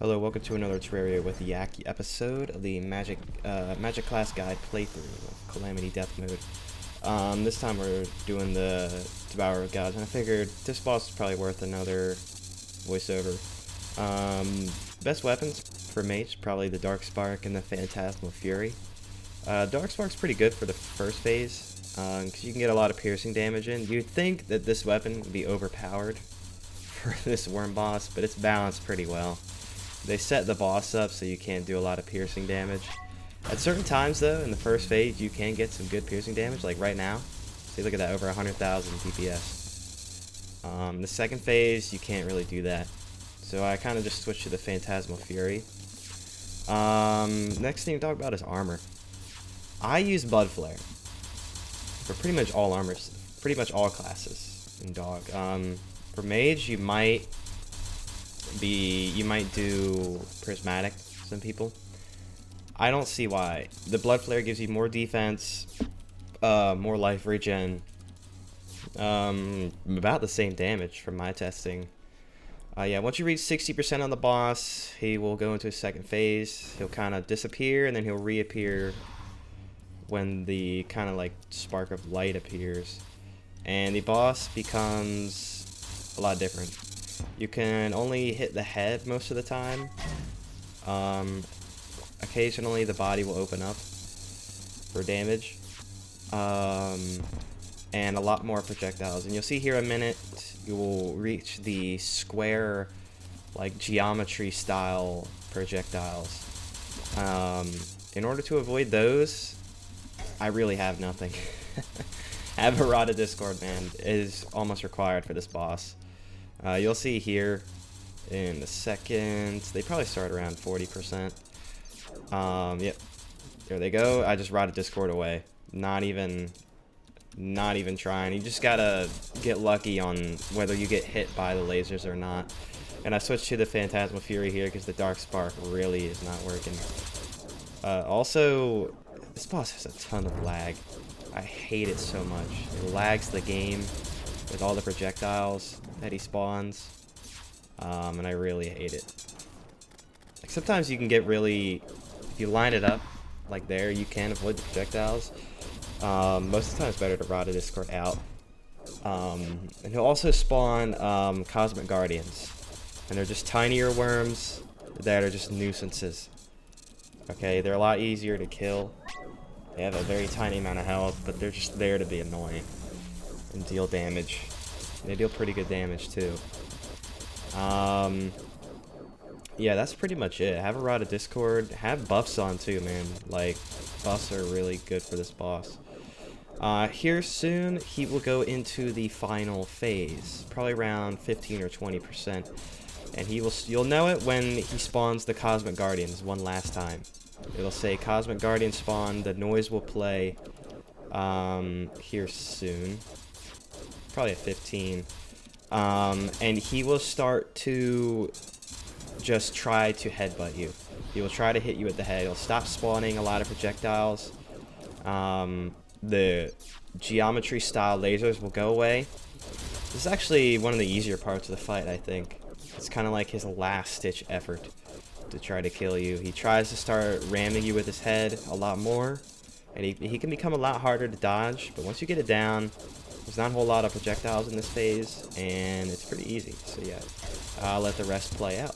Hello, welcome to another Terraria with the Yaki episode of the Magic Class Guide playthrough of Calamity Death Mode. This time we're doing the Devourer of Gods, and I figured this boss is probably worth another voiceover. Best weapons for mage, probably the Dark Spark and the Phantasmal Fury. Dark Spark's pretty good for the first phase, because you can get a lot of piercing damage in. You'd think that this weapon would be overpowered for this worm boss, but it's balanced pretty well. They set the boss up so you can't do a lot of piercing damage. At certain times, though, in the first phase, you can get some good piercing damage, like right now. See, look at that, over 100,000 DPS. The second phase, you can't really do that. So I kind of just switched to the Phantasmal Fury. Next thing to talk about is armor. I use Blood Flare for pretty much all armors, pretty much all classes in Dog. For Mage, you might do Prismatic, some people. I don't see why. The Blood Flare gives you more defense, more life regen, about the same damage from my testing. Yeah, once you reach 60% on the boss, he will go into a second phase. He'll kind of disappear, and then he'll reappear when the kind of like spark of light appears. And the boss becomes a lot different. You can only hit the head most of the time. Occasionally the body will open up for damage. And a lot more projectiles. And you'll see here in a minute, you will reach the square, like geometry style projectiles. In order to avoid those, I really have nothing. Avarada Discord, man, is almost required for this boss. You'll see here in a second, they probably start around 40%. Yep, there they go. I just rotted Discord away. Not even trying. You just gotta get lucky on whether you get hit by the lasers or not. And I switched to the Phantasmal Fury here because the Dark Spark really is not working. Also, this boss has a ton of lag. I hate it so much. It lags the game with all the projectiles that he spawns, and I really hate it. Like, sometimes you can get really, if you line it up like there, you can avoid the projectiles. Most of the time it's better to rot a Discord out. And he'll also spawn Cosmic Guardians, and they're just tinier worms that are just nuisances. Okay, they're a lot easier to kill. They have a very tiny amount of health, but they're just there to be annoying and deal damage. They deal pretty good damage too. Yeah, that's pretty much it. Have a rod of Discord. Have buffs on too, man. Like, buffs are really good for this boss. Here soon, he will go into the final phase, probably around 15 or 20%, and you'll know it when he spawns the Cosmic Guardians one last time. It'll say Cosmic Guardian spawn. The noise will play here soon. Probably at 15, and he will start to just try to headbutt you. He will try to hit you at the head. He'll stop spawning a lot of projectiles. The geometry style lasers will go away. This is actually one of the easier parts of the fight, I think. It's kind of like his last ditch effort to try to kill you. He tries to start ramming you with his head a lot more, and he can become a lot harder to dodge, but once you get it down, there's not a whole lot of projectiles in this phase, and it's pretty easy. So yeah, I'll let the rest play out.